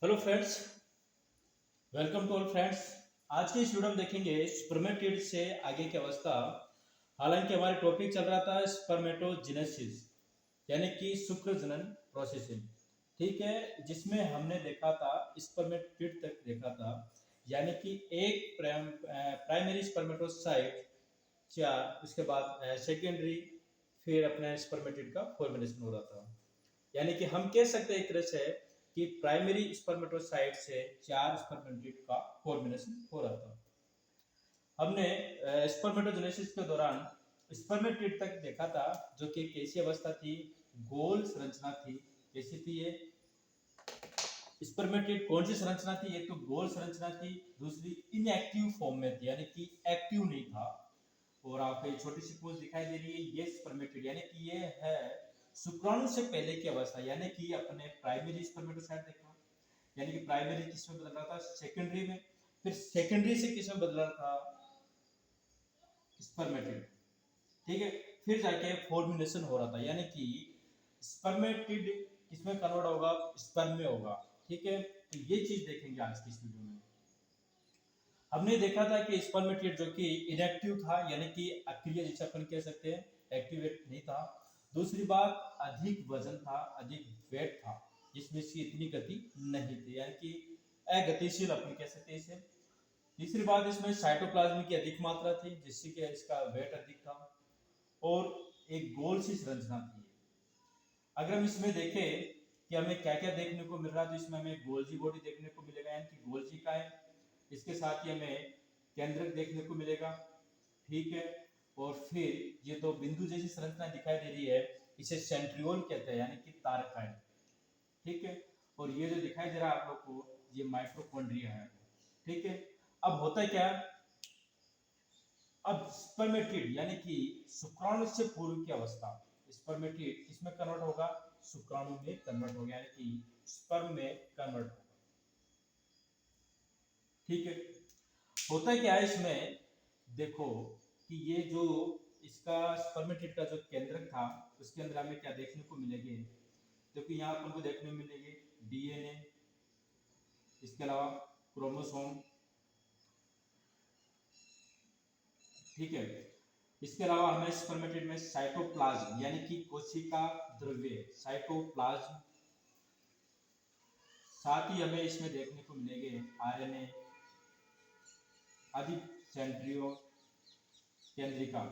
Hello friends, welcome to all friends. आज के इस वीडियो में देखेंगे स्पर्मेटिड से आगे की अवस्था। हालांकि हमारा टॉपिक चल रहा था स्पर्मेटोजेनेसिस यानी कि शुक्र जनन प्रोसेसिंग, ठीक है, जिसमें हमने देखा था स्पर्मेटिड तक देखा था, यानी कि एक प्राइमरी स्पर्मेटोसाइट, चार उसके बाद सेकेंडरी, फिर अपने स्पर्मेटिड का फॉर्मेशन हो रहा था। यानी कि हम कह सकते हैं एक तरह से कि प्राइमरी स्पर्मेटोसाइट से चार स्पर्मेटिड का फॉर्मेशन हो रहा था। हमने स्पर्मेटोजेनेसिस के दौरान स्पर्मेटिड तक देखा था, जो कि एक ऐसी अवस्था थी, गोल संरचना थी। कैसी थी ये स्पर्मेटिड? कौन सी संरचना थी? एक तो गोल संरचना थी, दूसरी इनएक्टिव फॉर्म में थी, यानी कि एक्टिव नहीं था। और आपको ये छोटी सी पोज दिखाई दे रही है, ये स्पर्मेटिड यानी कि ये है शुक्राणु से पहले की अवस्था। यानी कि अपने प्राइमरी स्पर्मेटोसाइट देखा, यानी कि प्राइमरी किस में बदल रहा था? सेकेंडरी में। फिर सेकेंडरी से किस में बदल रहा था? स्पर्मेटिड, ठीक है। फिर जाके फॉर्मुलेशन हो रहा था, यानी कि स्पर्मेटिड किसमें कन्वर्ट होगा? स्पर्म में होगा, ठीक है। तो ये चीज देखेंगे आज की इस वीडियो में। हमने देखा था कि स्पर्मेटिड जो कि इनएक्टिव था, यानी कि अक्रिय जिसे अपन कह सकते हैं, एक्टिवेट नहीं था। दूसरी बात, अधिक वजन था, अधिक वेट था, जिसमें इसकी इतनी गति नहीं थी, यानी कि अगतिशील अपन कह सकते हैं इसे। तीसरी बात, इसमें साइटोप्लाज्म की अधिक मात्रा थी, जिससे कि इसका वेट अधिक था, और एक गोल सी संरचना थी। अगर हम इसमें देखें कि हमें क्या क्या देखने को मिल रहा है, तो इसमें हमें गोल्जी बॉडी देखने को मिलेगा, यानी कि गोल्जी का है। इसके साथ ही हमें केंद्रक देखने को मिलेगा, ठीक है। और फिर ये दो बिंदु जैसी संरचना दिखाई दे रही है, इसे सेंट्रियोल कहते हैं, यानी कि तारकांड, ठीक है। और ये जो दिखाई दे रहा है आप लोग को, ये माइटोकॉन्ड्रिया है, ठीक है। अब होता क्या है, अब स्पर्मेटिड यानी कि शुक्राणु से पूर्व की अवस्था, स्पर्मेटिड किसमें कन्वर्ट होगा? शुक्राणु में कन्वर्ट होगा, यानी कि स्पर्म में कन्वर्ट होगा, ठीक है। होता क्या है इसमें, देखो कि ये जो इसका स्पर्मेटिड का जो केंद्रक था, उसके अंदर हमें क्या देखने को मिलेगी? देखो यहाँ अपन को देखने को मिलेगी डीएनए, इसके अलावा क्रोमोसोम, ठीक है। इसके अलावा हमें स्पर्मेटिड में साइटोप्लाज्म यानी कि कोशिका द्रव्य, साइटोप्लाज्म, साथ ही हमें इसमें देखने को मिलेंगे आरएनए आदि, सेंट्रियो, केंद्रिका,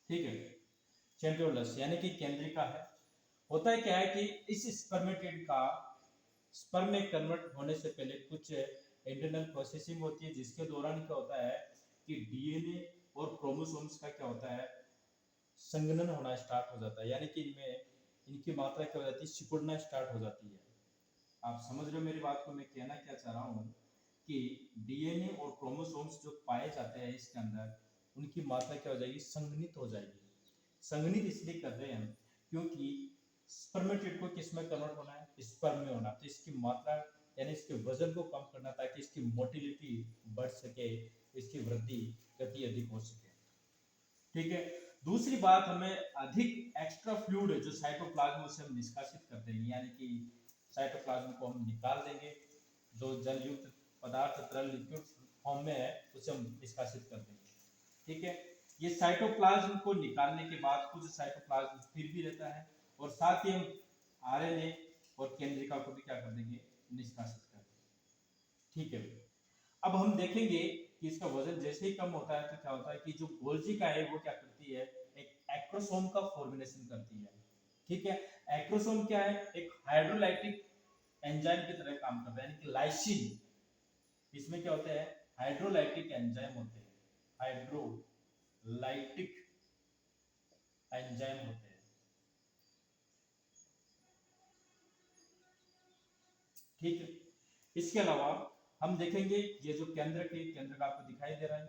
ठीक है। सेंट्रियोलस यानी कि केंद्रिका है। होता है क्या है कि इस स्पर्मेटिड का स्पर्म में कन्वर्ट होने से पहले कुछ इंटरनल प्रोसेसिंग होती है, जिसके दौरान क्या होता है कि डीएनए और क्रोमोसोम्स का क्या होता है, संघनन होना स्टार्ट हो जाता है, यानी कि इनमें इनकी मात्रा क्या हो जाती है? सिकुड़ना स्टार्ट हो जाती है। आप समझ रहे हो मेरी बात को? मैं कहना क्या चाह रहा हूँ कि डीएनए और क्रोमोसोम्स जो पाए जाते हैं इसके अंदर, उनकी मात्रा क्या हो जाएगी? संघनित हो जाएगी। संघनित इसलिए कर रहे हैं क्योंकि स्पर्मेटिड को किस में कन्वर्ट होना है? स्पर्म में होना। तो इसकी मात्रा यानी इसके वजन को कम करना, ताकि इसकी मोटिलिटी बढ़ सके, इसकी वृद्धि गति अधिक हो सके, ठीक है। दूसरी बात, हमें अधिक एक्स्ट्रा फ्लूइड जो साइटोप्लाज्म से हम निष्कासित कर देंगे, यानी कि साइटोप्लाज्म को हम निकाल देंगे, जो जल युक्त पदार्थ तरल लिक्विड फॉर्म में है उसे हम निष्कासित कर देंगे, ठीक है। ये साइटोप्लाज्म को निकालने के बाद कुछ साइटोप्लाज्म फिर भी रहता है, और साथ ही हम आरएनए और केंद्रिका को भी क्या कर देंगे? निष्कासित कर देंगे, ठीक है। अब हम देखेंगे कि इसका वजन जैसे ही कम होता है, तो क्या होता है कि जो गोल्जिका है वो क्या करती है? एक एक्रोसोम का फॉर्मेशन करती है, ठीक है। एक्रोसोम क्या है? एक हाइड्रोलाइटिक एंजाइम की तरह काम करता है, यानी कि लाइसिन। इसमें क्या होते हैं? हाइड्रोलाइटिक एंजाइम होते हैं, हाइड्रोलाइटिक एंजाइम होते हैं, ठीक है। इसके अलावा हम देखेंगे ये जो केंद्र का आपको दिखाई दे रहा है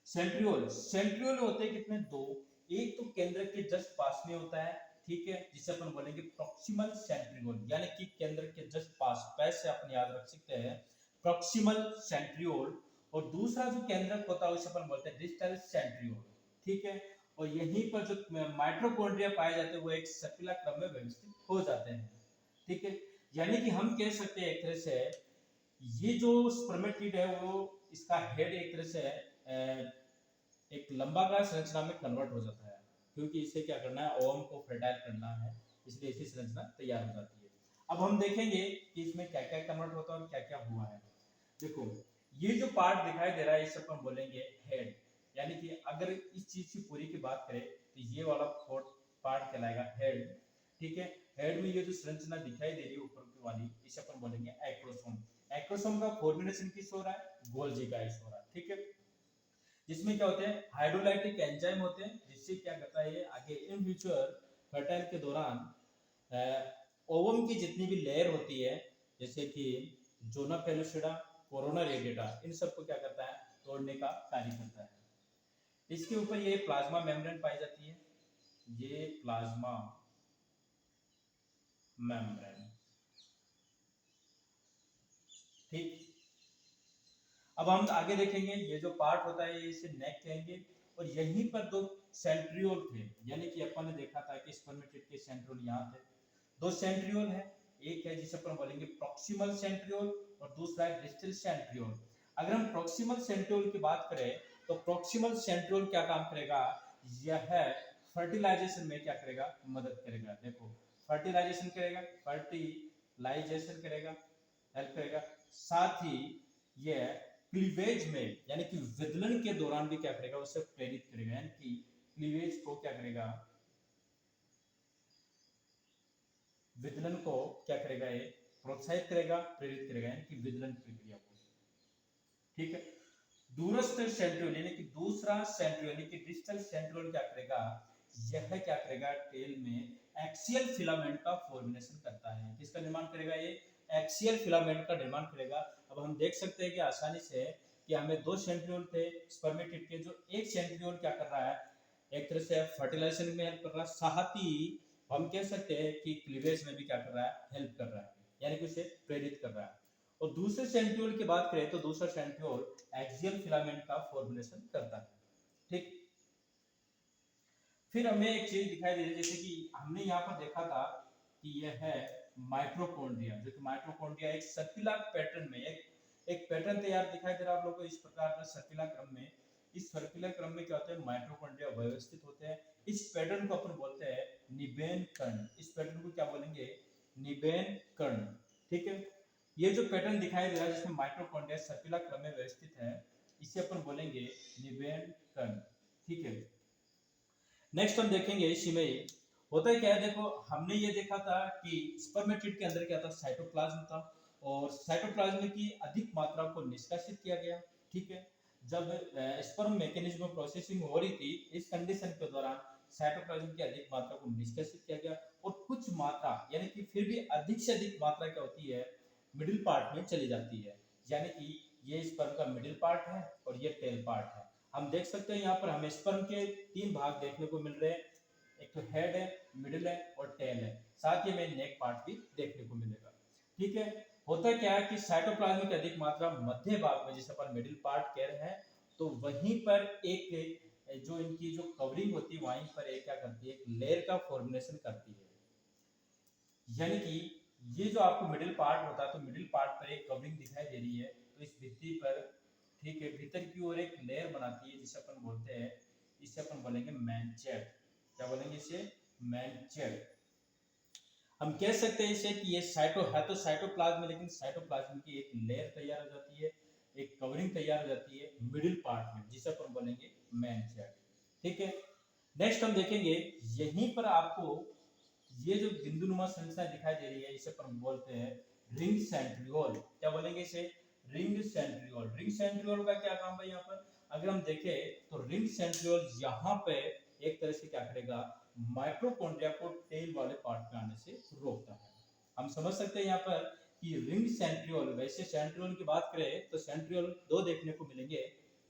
सेंट्रियोल। सेंट्रियोल होते हैं कितने? दो। एक तो केंद्र के जस्ट पास में होता है, ठीक है, जिसे अपन बोलेंगे प्रॉक्सिमल सेंट्रियोल, यानी कि केंद्र के जस्ट पास, पैर से अपन याद रख सकते हैं प्रॉक्सिमल सेंट्रियोल। और दूसरा जो केंद्रक होता है उसे अपन बोलते हैं डिस्टल सेंट्रियोल, ठीक है। और यहीं पर जो माइटोकॉन्ड्रिया पाए जाते हैं वो एक सर्पिला क्रम में व्यवस्थित हो जाते हैं। ठीक है, यानी कि हम कह सकते हैं एक तरह से ये जो स्पर्मेटिड है वो इसका हेड एक तरह से एक लंबाकार संरचना में कन्वर्ट हो जाता है, क्योंकि इसे क्या करना है, ओवम को फर्टाइल करना है, इसलिए ऐसी संरचना तैयार हो जाती है। अब हम देखेंगे कि इसमें क्या क्या कन्वर्ट होता है और क्या क्या हुआ है। देखो ये जो पार्ट दिखाई दे रहा है इसे अपन बोलेंगे हेड, यानी कि अगर इस चीज की पूरी की बात करें तो ये वाला फोर्थ पार्ट कहलाएगा हेड। ठीक है, हेड में ये जो संरचना दिखाई दे रही है ऊपर की वाली इसे अपन बोलेंगे एक्रोसोम। एक्रोसोम का फॉर्मेशन किस हो रहा है, गोल्जी गाइस हो रहा है। ठीक है, जिसमें क्या होते हैं, हाइड्रोलाइटिक एंजाइम होते हैं, जिससे क्या करता है ये आगे इन फ्यूचर फर्टाइल के दौरान ओवम की जितनी भी लेयर होती है जैसे कि जोना पेलुसिडा, कोरोना रेडिएटा, इन सबको क्या करता है, तोड़ने का कार्य करता है। इसके ऊपर ये प्लाज्मा मेम्ब्रेन पाई जाती है, ये प्लाज्मा मेम्ब्रेन। ठीक, अब हम आगे देखेंगे ये जो पार्ट होता है इसे नेक कहेंगे, और यहीं पर दो सेंट्रियोल थे, यानी कि अपन ने देखा था कि स्पर्मेटिड के सेंट्रियोल यहाँ थे, दो सेंट्रियोल है, एक है जिसे अपन बोलेंगे प्रॉक्सिमल सेंट्रियोल और दूसरा है डिस्टल सेंट्रियोल। अगर हम प्रॉक्सिमल सेंट्रियोल की बात करें तो प्रॉक्सिमल सेंट्रियोल क्या काम करेगा, यह फर्टिलाइजेशन में क्या करेगा, मदद करेगा। देखो फर्टिलाइजेशन करेगा, फर्टिलाइजेशन करेगा, हेल्प करेगा, साथ ही यह क्लीवेज में यानी कि विदलन के दौरान भी क्या करेगा, उसे प्रेरित करेगा, यानी कि क्लीवेज को क्या करेगा, विदलन को क्या करेगा, ये प्रोत्साहित करेगा, प्रेरित करेगा, यानी कि विदलन प्रक्रिया को। ठीक है, दूरस्थ सेंट्रियोल यानी कि दूसरा सेंट्रियोल यानी कि डिस्टल सेंट्रियोल क्या करेगा, यह क्या करेगा, टेल में एक्सियल फिलामेंट का फॉर्मेशन करता है। किसका निर्माण करेगा, ये एक्सियल फिलामेंट का निर्माण करेगा। अब हम देख सकते हैं कि आसानी से कि हमें दो सेंट्रियोल थे स्पर्मेटिड के, जो एक सेंट्रियोल क्या कर रहा है, एक तरह से फर्टिलाइजेशन में हेल्प कर रहा है, साथ ही हम कह सकते हैं कि क्लीवेज में भी क्या कर रहा है, हेल्प कर रहा है, यानी कि उसे प्रेरित कर रहा है। और दूसरे सेंट्रियोल की बात करें तो दूसरा सेंट्रियोल एक्सियल फिलामेंट का फॉर्मेशन करता है। ठीक, फिर हमें एक चीज दिखाई दे रही है, जैसे कि हमने यहाँ पर देखा था कि यह है माइटोकॉन्ड्रिया, जो कि माइटोकॉन्ड्रिया एक सर्पिलर पैटर्न में एक पैटर्न तैयार दिखाई दे रहा है आप लोगों को इस प्रकार का सर्पिलर क्रम में। इस सर्पिलर क्रम में क्या होता है, माइटोकॉन्ड्रिया व्यवस्थित होते हैं। इस पैटर्न को अपन बोलते हैं निबेन कर्ण। इस पैटर्न को क्या बोलेंगे, निबेन कर्ण। ठीक है, ये जो पैटर्न दिखाई दे रहा है जिसमें माइटोकॉन्ड्रिया सर्पिलर क्रम में व्यवस्थित है, इसे अपन बोलेंगे निबेन कर्ण। ठीक है, नेक्स्ट हम देखेंगे इसी में होता है क्या है। देखो हमने ये देखा था कि स्पर्मेटिड के अंदर क्या था, साइटोप्लाज्म था, और साइटोप्लाज्म की अधिक मात्रा को निष्कासित किया गया। ठीक है, जब स्पर्म मैकेनिज्म प्रोसेसिंग हो रही थी इस कंडीशन के दौरान साइटोप्लाज्म की अधिक मात्रा को निष्कासित किया गया, और कुछ मात्रा यानी कि फिर भी अधिक से अधिक मात्रा क्या होती है, मिडिल पार्ट में चली जाती है, यानी कि ये स्पर्म का मिडिल पार्ट है और ये टेल पार्ट है। हम देख सकते हैं यहाँ पर हमें स्पर्म के तीन भाग देखने को मिल रहे हैं, एक तो हेड है, मिडिल है और टेल है, साथ ही में नेक पार्ट भी देखने को मिलेगा। ठीक है, होता क्या है कि साइटोप्लाज्म की अधिक मात्रा मध्य भाग में जिसे अपन मिडिल पार्ट कह रहे हैं, तो वहीं पर एक जो इनकी जो कवरिंग होती है वहीं पर एक क्या करती है, एक लेयर का फॉर्मेशन करती है, यानी कि ये जो आपको मिडिल पार्ट होता है तो मिडिल पार्ट पर एक कवरिंग दिखाई दे रही है, तो इस भित्ति पर ठीक है भीतर की ओर एक लेयर बनाती है जिसे अपन बोलते हैं, इसे अपन बोलेंगे मैनचेट। क्या बोलेंगे इसे, मैनचेट। हम कह सकते हैं इसे कि ये साइटो है तो साइटोप्लाज्म, लेकिन साइटोप्लाज्म की एक लेयर तैयार हो जाती है, एक कवरिंग तैयार हो जाती है मिडिल पार्ट में जिसे अपन बोलेंगे मैनचेट। ठीक है, नेक्स्ट हम देखेंगे यहीं पर आपको ये जो बिंदुनुमा संरचना दिखाई दे रही है इसे अपन बोलते हैं रिंग सेंट्रियोल। क्या बोलेंगे इसे, रिंग सेंट्रियोल। रिंग सेंट्रियोल का क्या काम है यहाँ पर, अगर हम देखें तो रिंग सेंट्रियोल यहाँ पे एक तरह से क्या करेगा, माइटोकॉन्ड्रिया को टेल वाले पार्ट में आने से रोकता है। हम समझ सकते हैं यहाँ पर कि रिंग सेंट्रियोल, वैसे सेंट्रियोल की बात करें तो सेंट्रियोल दो देखने को मिलेंगे,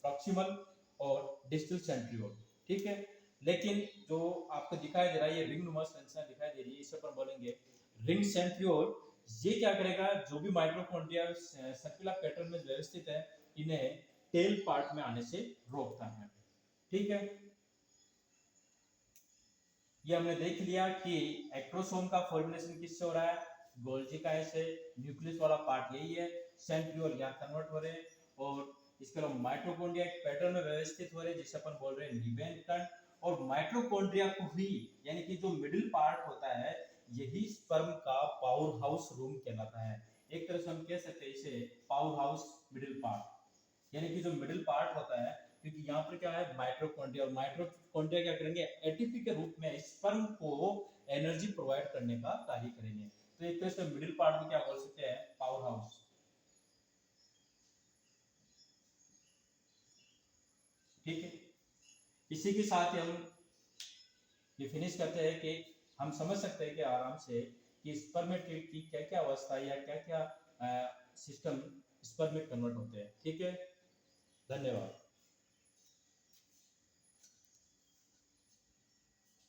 प्रॉक्सिमल और डिस्टल सेंट्रियोल। ठीक है, लेकिन जो आपको दिखाई दे रहा है ये रिंग नुमा संरचना दिखाई दे रही है, इसे पर बोलेंगे रिंग सेंट्रियोल। ये क्या करेगा, जो भी माइटोकॉन्ड्रिया सर्कुलर पैटर्न में व्यवस्थित है इन्हें टेल पार्ट में आने से रोकता है। ठीक है, ये हमने देख लिया कि एक्ट्रोसोम का फॉर्मेशन किससे हो रहा है, गोल्जी काहे से, न्यूक्लियस वाला पार्ट यही है, सेंट्रियोल यहाँ कन्वर्ट हो रहे हैं, और इसके अलावा माइटोकॉन्ड्रिया एक पैटर्न में व्यवस्थित हो रहे हैं जिसे अपन बोल रहे हैं नीबेन कण, और माइटोकॉन्ड्रिया को ही यानी कि जो मिडिल पार्ट होता है यही स्पर्म का पावर हाउस रूम कहलाता है। एक तरह से हम कह सकते हैं इसे पावर हाउस मिडिल पार्ट, यानी कि जो मिडिल पार्ट होता है, क्योंकि यहाँ पर क्या है माइटोकॉन्ड्रिया, और माइटोकॉन्ड्रिया क्या करेंगे एटीपी के रूप में स्पर्म को एनर्जी प्रोवाइड करने का कार्य करेंगे। तो एक तरह से मिडिल पार्ट में क्या बोल सकते हैं पावर हाउस। ठीक है, इसी के साथ ही हम ये फिनिश करते हैं कि हम समझ सकते हैं कि आराम से कि स्पर्मेट्रेट की क्या क्या अवस्था या क्या क्या सिस्टम स्पर्म में कन्वर्ट होते हैं। ठीक है, धन्यवाद।